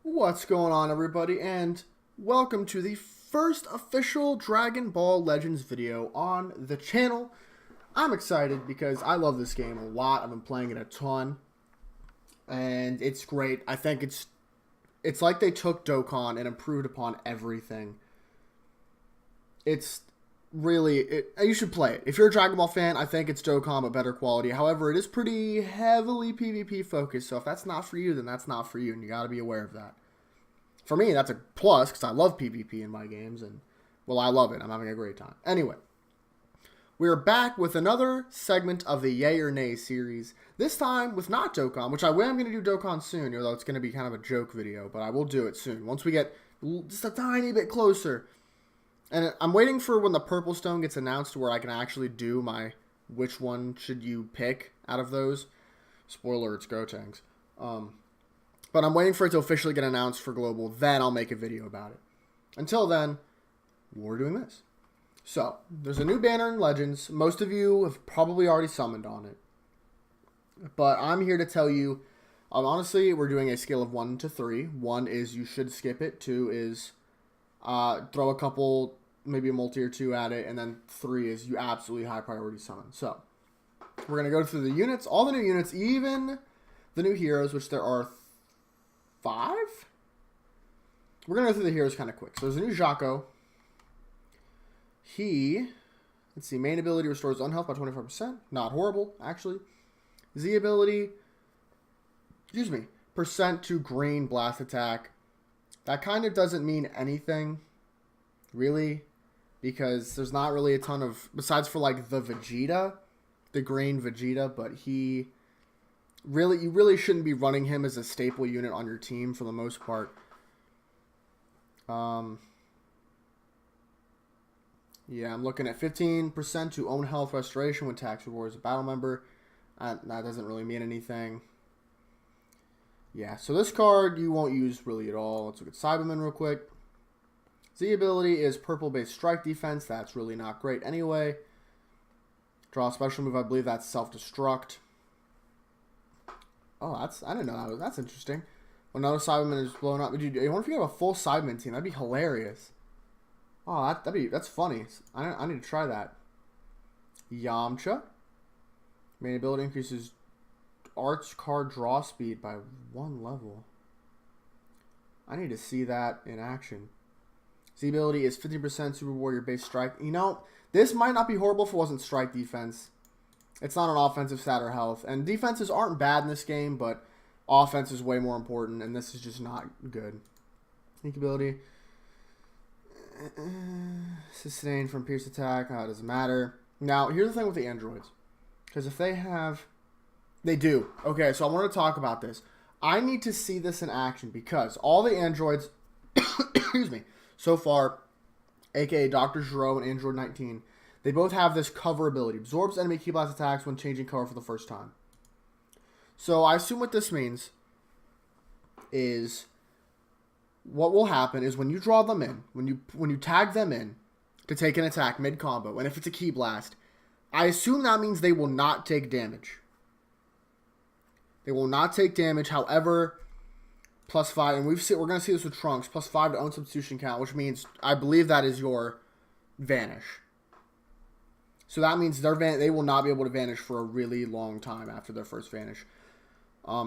What's going on, everybody, and welcome to the first official Dragon Ball Legends video on the channel. I'm excited because I love this game a lot. I've been playing it a ton, and it's great. I think it's like they took Dokkan and improved upon everything. It's really, you should play it. If you're a Dragon Ball fan, I think it's Dokkan, but better quality. However, it is pretty heavily PvP focused, so if that's not for you, then that's not for you, and you got to be aware of that. For me, that's a plus, because I love PvP in my games, and, well, I love it. I'm having a great time. Anyway, we're back with another segment of the Yay or Nay series, this time with not Dokkan, which I am going to do Dokkan soon, although it's going to be kind of a joke video, but I will do it soon, once we get just a tiny bit closer. And I'm waiting for when the purple stone gets announced where I can actually do my which one should you pick out of those. Spoiler, it's Gotenks. But I'm waiting for it to officially get announced for global. Then I'll make a video about it. Until then, we're doing this. So, there's a new banner in Legends. Most of you have probably already summoned on it. But I'm here to tell you, honestly, we're doing a scale of 1 to 3. 1 is you should skip it. 2 is throw a couple, maybe a multi or 2 at it, and then 3 is you absolutely high priority summon. So, we're going to go through the units, all the new units, even the new heroes, which there are 5? We're going to go through the heroes kind of quick. So, there's a new Jaco. Let's see, main ability restores unhealth by 25%. Not horrible, actually. Z ability, percent to green blast attack. That kind of doesn't mean anything, really, because there's not really a ton of, besides for like the Vegeta, the green Vegeta, but you really shouldn't be running him as a staple unit on your team for the most part. Yeah, I'm looking at 15% to own health restoration when tax rewards a battle member. That doesn't really mean anything. Yeah, so this card you won't use really at all. Let's look at Cyberman real quick. Z ability is purple-based strike defense. That's really not great anyway. Draw a special move. I believe that's self-destruct. Oh, I didn't know that. That's interesting. When another Cyberman is blown up, I wonder if you have a full Cyberman team. That'd be hilarious. Oh, that's funny. I need to try that. Yamcha. Main ability increases arch card draw speed by 1 level. I need to see that in action. Z ability is 50% Super Warrior based strike. You know, this might not be horrible if it wasn't strike defense. It's not an offensive stat or health. And defenses aren't bad in this game, but offense is way more important, and this is just not good. Sneak ability. Sustain from pierce attack. Oh, it doesn't matter. Now, here's the thing with the androids. Because if they have... They do. Okay, so I want to talk about this. I need to see this in action because all the androids, excuse me, so far, aka Dr. Gero and Android 19, they both have this cover ability. Absorbs enemy key blast attacks when changing cover for the first time. So I assume what this means is what will happen is when you draw them in, when you tag them in to take an attack mid-combo, and if it's a key blast, I assume that means they will not take damage. They will not take damage, however, +5, and we're going to see this with Trunks, +5 to own substitution count, which means, I believe that is your vanish. So that means they will not be able to vanish for a really long time after their first vanish.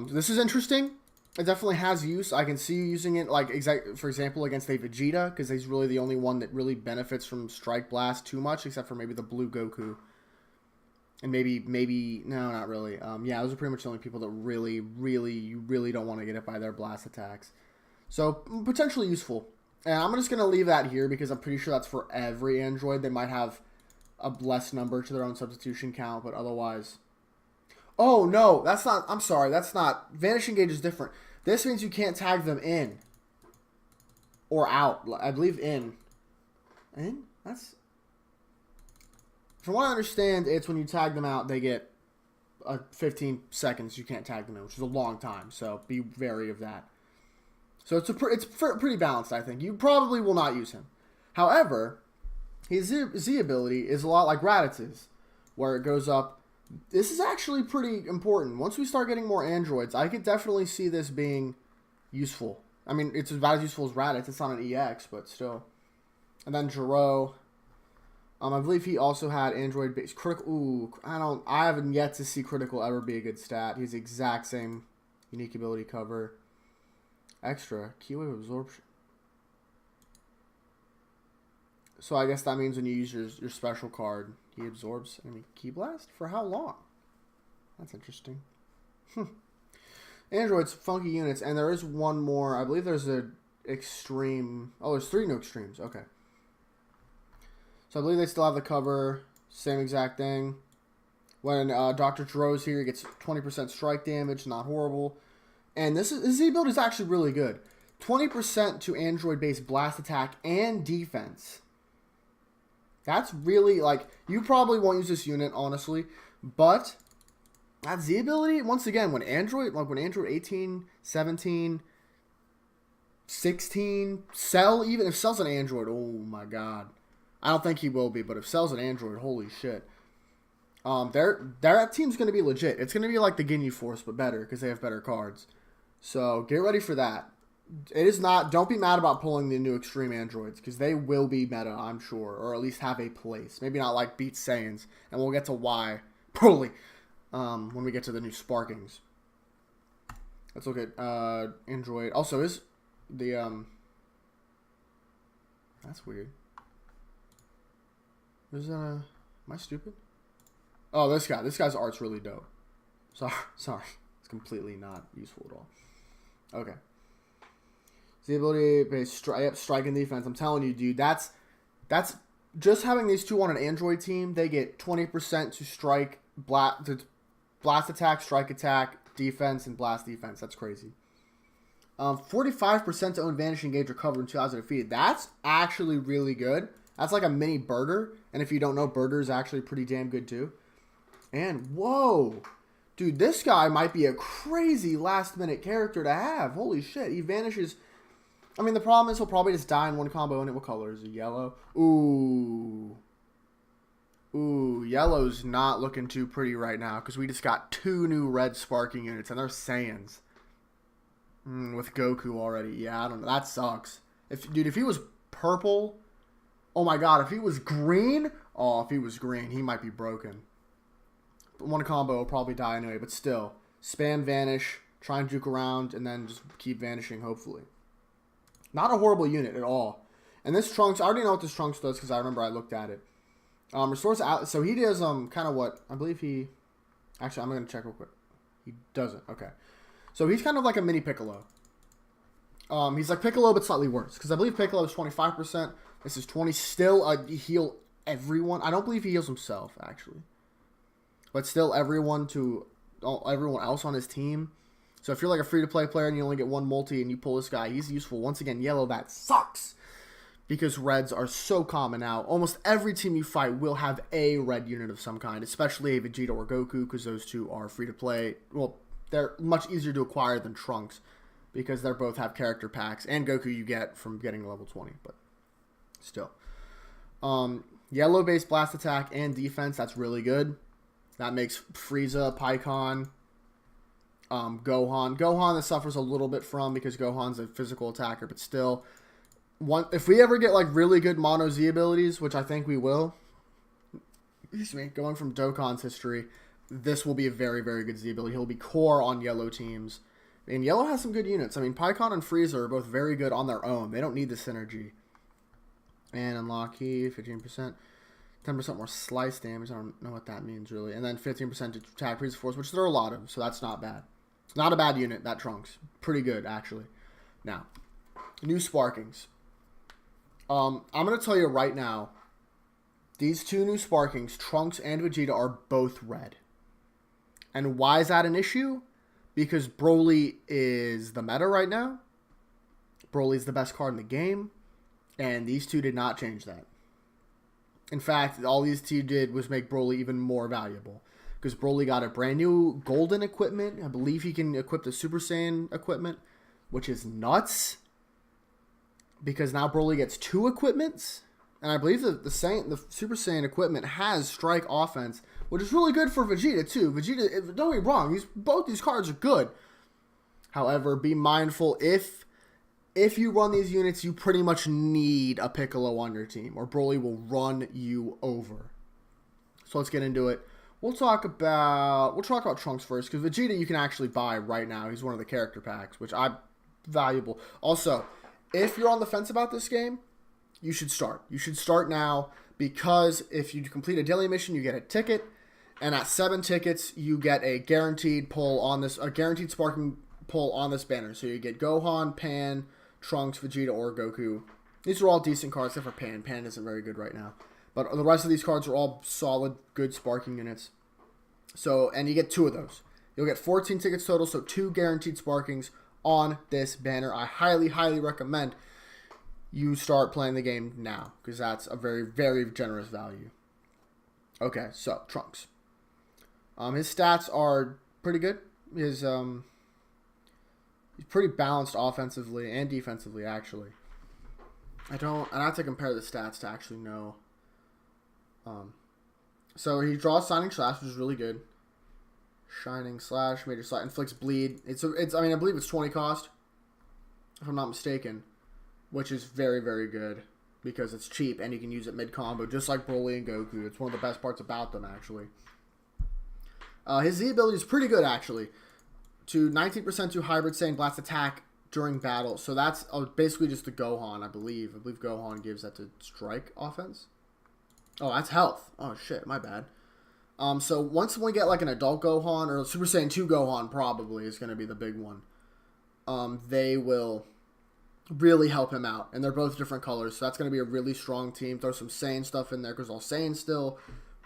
This is interesting. It definitely has use. I can see you using it, like, for example, against a Vegeta, because he's really the only one that really benefits from Strike Blast too much, except for maybe the Blue Goku. And maybe, no, not really. Yeah, those are pretty much the only people that you really don't want to get hit by their blast attacks. So, potentially useful. And I'm just going to leave that here because I'm pretty sure that's for every android. They might have a less number to their own substitution count, but otherwise... Oh, no, that's not... I'm sorry, that's not... Vanishing Gauge is different. This means you can't tag them in. Or out. I believe in. In? That's... From what I understand, it's when you tag them out, they get 15 seconds you can't tag them in, which is a long time. So be wary of that. So it's pretty balanced, I think. You probably will not use him. However, his Z ability is a lot like Raditz's, where it goes up. This is actually pretty important. Once we start getting more androids, I could definitely see this being useful. I mean, it's about as useful as Raditz. It's not an EX, but still. And then Giro. I believe he also had Android-based critical. Ooh, I haven't yet to see critical ever be a good stat. He's the exact same unique ability cover. Extra key wave absorption. So I guess that means when you use your special card, he absorbs enemy Key Blast? For how long? That's interesting. Androids, funky units, and there is one more. I believe there's a extreme. Oh, there's 3 new extremes. Okay. So I believe they still have the cover. Same exact thing. When Dr. Giro's here, he gets 20% strike damage. Not horrible. And this ability is actually really good. 20% to Android-based blast attack and defense. That's really, like, you probably won't use this unit, honestly. But that Z ability, once again, when Android 18, 17, 16, Cell, even if Cell's an Android, oh my god. I don't think he will be, but if Cell's an Android, holy shit. That team's going to be legit. It's going to be like the Ginyu Force, but better, because they have better cards. So, get ready for that. It is not, don't be mad about pulling the new Extreme Androids, because they will be meta, I'm sure, or at least have a place. Maybe not like beat Saiyans, and we'll get to why, probably, when we get to the new Sparkings. Let's look at, Android. Also, is the, that's weird. Am I stupid? Oh, this guy's art's really dope. Sorry. It's completely not useful at all. Okay. The ability based strike and defense. I'm telling you, dude, that's just having these two on an Android team. They get 20% to strike, blast attack, strike attack, defense, and blast defense. That's crazy. 45% to own vanish, engage, recover until 2,000 defeated. That's actually really good. That's like a mini Birder. And if you don't know, Birder is actually pretty damn good too. And whoa, dude, this guy might be a crazy last-minute character to have. Holy shit, he vanishes. I mean, the problem is he'll probably just die in one combo. And what color is it? Yellow? Ooh, yellow's not looking too pretty right now because we just got 2 new red Sparking units, and they're Saiyans. With Goku already. Yeah, I don't know. That sucks. If he was purple, oh my god, if he was green, he might be broken. One combo will probably die anyway, but still. Spam vanish, try and juke around, and then just keep vanishing, hopefully. Not a horrible unit at all. And this Trunks, I already know what this Trunks does because I remember I looked at it. Restores out, so he does kind of what, I believe he, actually I'm going to check real quick. He doesn't, okay. So he's kind of like a mini Piccolo. He's like Piccolo but slightly worse because I believe Piccolo is 25%. This is 20, still heal everyone. I don't believe he heals himself, actually. But still everyone else on his team. So if you're like a free-to-play player and you only get 1 multi and you pull this guy, he's useful. Once again, yellow, that sucks. Because reds are so common now. Almost every team you fight will have a red unit of some kind. Especially a Vegeta or Goku, because those two are free-to-play. Well, they're much easier to acquire than Trunks. Because they both have character packs. And Goku you get from getting level 20. But still. Yellow-based blast attack and defense, that's really good. That makes Frieza, Pikkon, Gohan. Gohan that suffers a little bit from because Gohan's a physical attacker, but still. If we ever get like really good Mono Z abilities, which I think we will, excuse me, going from Dokkan's history, this will be a very, very good Z ability. He'll be core on yellow teams. And yellow has some good units. I mean, Pikkon and Frieza are both very good on their own. They don't need the synergy. And unlock key, 15%. 10% more slice damage. I don't know what that means, really. And then 15% to attack Frieza Force, which there are a lot of, so that's not bad. It's not a bad unit, that Trunks. Pretty good, actually. Now, new Sparkings. I'm going to tell you right now, these 2 new Sparkings, Trunks and Vegeta, are both red. And why is that an issue? Because Broly is the meta right now. Broly is the best card in the game. And these 2 did not change that. In fact, all these 2 did was make Broly even more valuable. Because Broly got a brand new golden equipment. I believe he can equip the Super Saiyan equipment, which is nuts. Because now Broly gets 2 equipments. And I believe that the Super Saiyan equipment has strike offense, which is really good for Vegeta too. Vegeta, don't get me wrong, both these cards are good. However, be mindful if if you run these units, you pretty much need a Piccolo on your team, or Broly will run you over. So let's get into it. We'll talk about Trunks first, because Vegeta you can actually buy right now. He's one of the character packs, which I'm valuable. Also, if you're on the fence about this game, you should start. You should start now, because if you complete a daily mission, you get a ticket, and at 7 tickets, you get a guaranteed pull on this, a guaranteed sparking pull on this banner. So you get Gohan, Pan, Trunks, Vegeta, or Goku. These are all decent cards, except for Pan. Pan isn't very good right now. But the rest of these cards are all solid, good sparking units. So, and you get 2 of those. You'll get 14 tickets total, so 2 guaranteed sparkings on this banner. I highly, highly recommend you start playing the game now, because that's a very, very generous value. Okay, so, Trunks. His stats are pretty good. He's pretty balanced offensively and defensively, actually. I have to compare the stats to actually know. So he draws Shining Slash, which is really good. Shining Slash, Major Slash, inflicts bleed. I believe it's 20 cost, if I'm not mistaken, which is very, very good because it's cheap and you can use it mid combo, just like Broly and Goku. It's one of the best parts about them, actually. His Z ability is pretty good, actually. To 19% to Hybrid Saiyan Blast attack during battle. So that's basically just the Gohan, I believe. I believe Gohan gives that to Strike offense. Oh, that's health. Oh, shit. My bad. So once we get like an adult Gohan, or Super Saiyan 2 Gohan probably is going to be the big one. They will really help him out. And they're both different colors. So that's going to be a really strong team. Throw some Saiyan stuff in there, because all Saiyan still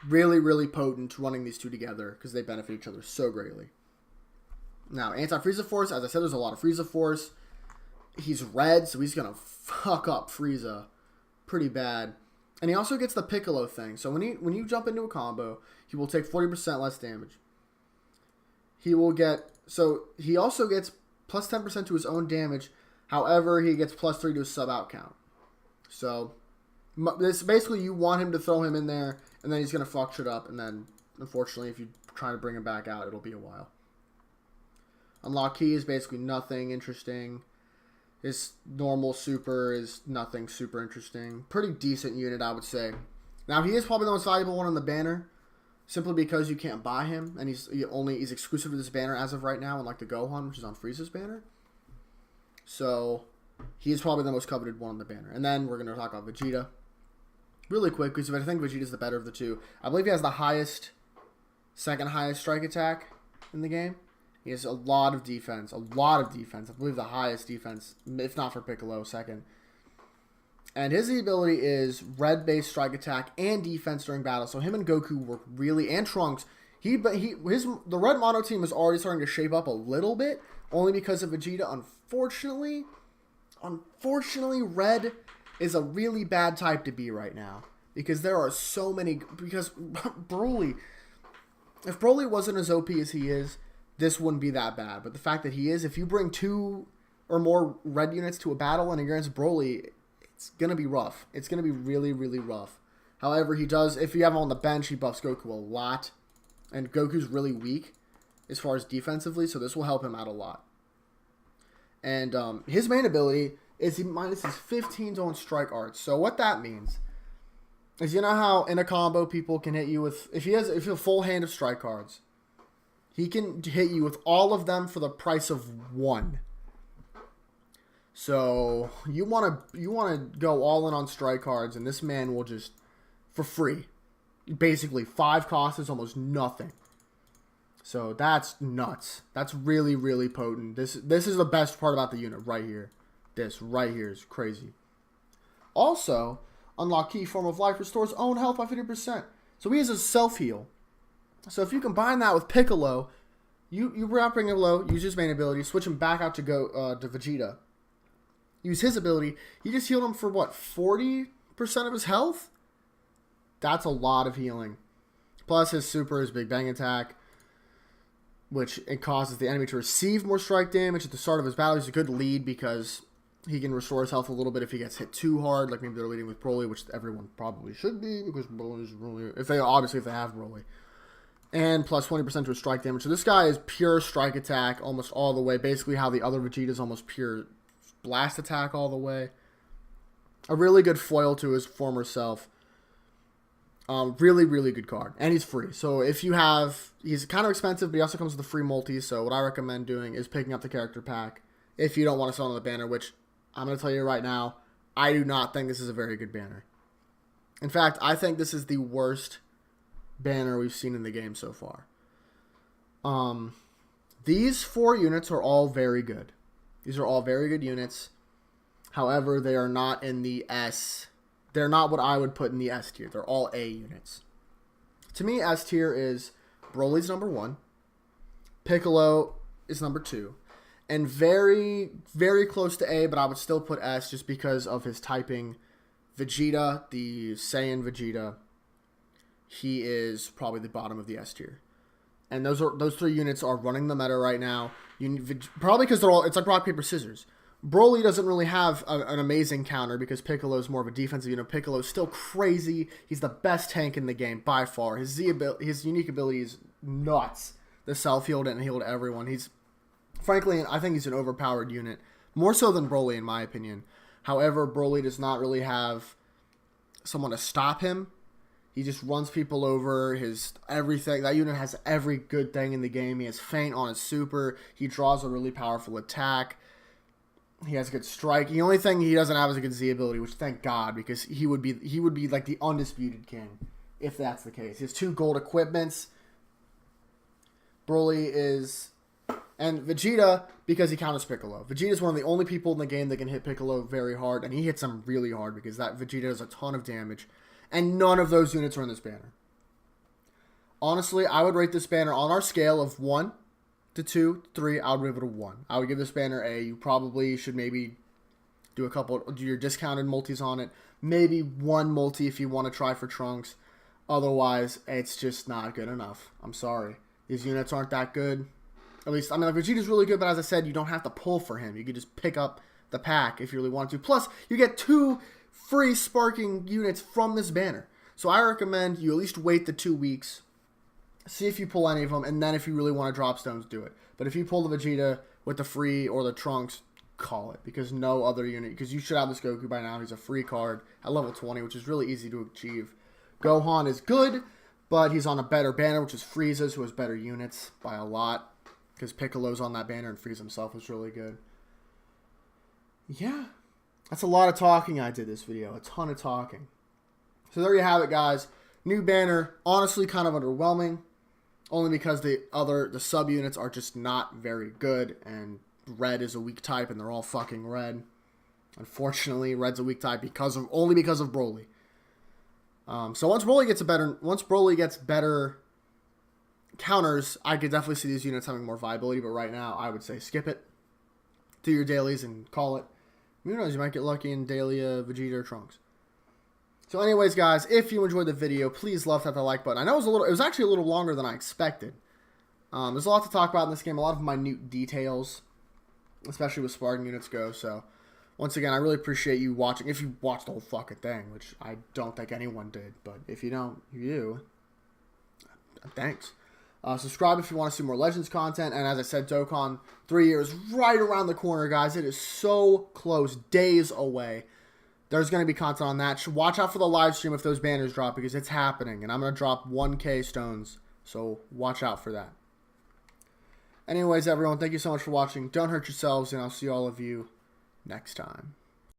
really, really potent running these two together, because they benefit each other so greatly. Now, Anti-Frieza Force, as I said, there's a lot of Frieza Force. He's red, so he's going to fuck up Frieza pretty bad. And he also gets the Piccolo thing. So when you jump into a combo, he will take 40% less damage. He also gets plus 10% to his own damage. However, he gets plus 3 to his sub-out count. So, this basically, you want him to throw him in there, and then he's going to fuck shit up. And then, unfortunately, if you try to bring him back out, it'll be a while. Unlock Key is basically nothing interesting. His normal super is nothing super interesting. Pretty decent unit, I would say. Now, he is probably the most valuable one on the banner, simply because you can't buy him, and he's exclusive to this banner as of right now, unlike the Gohan, which is on Frieza's banner. So, he is probably the most coveted one on the banner. And then we're going to talk about Vegeta really quick, because I think Vegeta's the better of the two. I believe he has the second highest strike attack in the game. He has a lot of defense. I believe the highest defense, if not for Piccolo, second. And his ability is red-based strike attack and defense during battle. So him and Goku work really, and Trunks. The red mono team is already starting to shape up a little bit, only because of Vegeta. Unfortunately, red is a really bad type to be right now, because there are so many. Because Broly, if Broly wasn't as OP as he is, this wouldn't be that bad. But the fact that he is, if you bring 2 or more red units to a battle and against Broly, it's going to be rough. It's going to be really, really rough. However, he does, if you have him on the bench, he buffs Goku a lot. And Goku's really weak as far as defensively, so this will help him out a lot. And his main ability is he minus his 15 on strike arts. So what that means is, you know how in a combo people can hit you with, if you have a full hand of strike cards, he can hit you with all of them for the price of 1. So you want to go all in on strike cards, and this man will just, for free, basically 5 cost is almost nothing. So that's nuts. That's really, really potent. This is the best part about the unit right here. This right here is crazy. Also, unlock Key Form of Life restores own health by 50%. So he has a self-heal. So if you combine that with Piccolo, you bring Piccolo, use his main ability, switch him back out to Vegeta. Use his ability. You just healed him for what, 40% of his health? That's a lot of healing. Plus his super is Big Bang Attack, which it causes the enemy to receive more strike damage at the start of his battle. He's a good lead because he can restore his health a little bit if he gets hit too hard, like maybe they're leading with Broly, which everyone probably should be, because Broly is really, if they have Broly. And plus 20% to his strike damage. So this guy is pure strike attack almost all the way. Basically how the other Vegeta is almost pure blast attack all the way. A really good foil to his former self. Really, really good card. And he's free. So if you have... He's kind of expensive, but he also comes with a free multi. So what I recommend doing is picking up the character pack if you don't want to sell on the banner, which I'm going to tell you right now, I do not think this is a very good banner. In fact, I think this is the worst banner we've seen in the game so far. These 4 units are all very good. These are all very good units. However, they are not in the S. They're not what I would put in the S tier. They're all A units. To me, S tier is Broly's number 1. Piccolo is number 2. And very, very close to A, but I would still put S just because of his typing. Vegeta, the Saiyan Vegeta, he is probably the bottom of the S tier. And those 3 units are running the meta right now. Probably because it's like rock, paper, scissors. Broly doesn't really have an amazing counter because Piccolo's more of a defensive unit. Piccolo's still crazy. He's the best tank in the game by far. His unique ability is nuts. The self-healed and healed everyone. Frankly, I think he's an overpowered unit. More so than Broly, in my opinion. However, Broly does not really have someone to stop him. He just runs people over. Everything. That unit has every good thing in the game. He has feint on his super. He draws a really powerful attack. He has a good strike. The only thing he doesn't have is a good Z ability, which thank God, because he would be like the undisputed king if that's the case. He has 2 gold equipments. Broly is... And Vegeta, because he counters Piccolo. Vegeta is one of the only people in the game that can hit Piccolo very hard, and he hits him really hard because that Vegeta does a ton of damage. And none of those units are in this banner. Honestly, I would rate this banner on our scale of 1 to 2, 3, I would give it a 1. I would give this banner A. You probably should maybe do your discounted multis on it. Maybe 1 multi if you want to try for Trunks. Otherwise, it's just not good enough. I'm sorry. These units aren't that good. At least, I mean, like, Vegeta's really good, but as I said, you don't have to pull for him. You can just pick up the pack if you really want to. Plus, you get 2 free sparking units from this banner. So I recommend you at least wait the 2 weeks, see if you pull any of them, and then if you really want to drop stones, do it. But if you pull the Vegeta with the free or the Trunks, call it. Because no other unit, because you should have this Goku by now. He's a free card at level 20, which is really easy to achieve. Gohan is good, but he's on a better banner, which is Frieza's, who has better units by a lot. Because Piccolo's on that banner and Frieza himself is really good. Yeah. That's a lot of talking I did this video. A ton of talking. So there you have it, guys. New banner. Honestly, kind of underwhelming. Only because the sub-units are just not very good. And red is a weak type and they're all fucking red. Unfortunately, red's a weak type only because of Broly. So once Broly gets better counters, I could definitely see these units having more viability, but right now I would say skip it. Do your dailies and call it. Who knows, you might get lucky in daily Vegeta or Trunks. So anyways, guys, if you enjoyed the video, please love that like button. I know it was actually a little longer than I expected. There's a lot to talk about in this game, a lot of minute details, especially with sparking units go. So once again, I really appreciate you watching. If you watched the whole fucking thing, which I don't think anyone did, but if you don't, you do. Thanks. Subscribe if you want to see more Legends content. And as I said, Dokkan 3 years right around the corner, guys. It is so close. Days away. There's going to be content on that. Watch out for the live stream if those banners drop because it's happening. And I'm going to drop 1K stones. So watch out for that. Anyways, everyone, thank you so much for watching. Don't hurt yourselves, and I'll see all of you next time.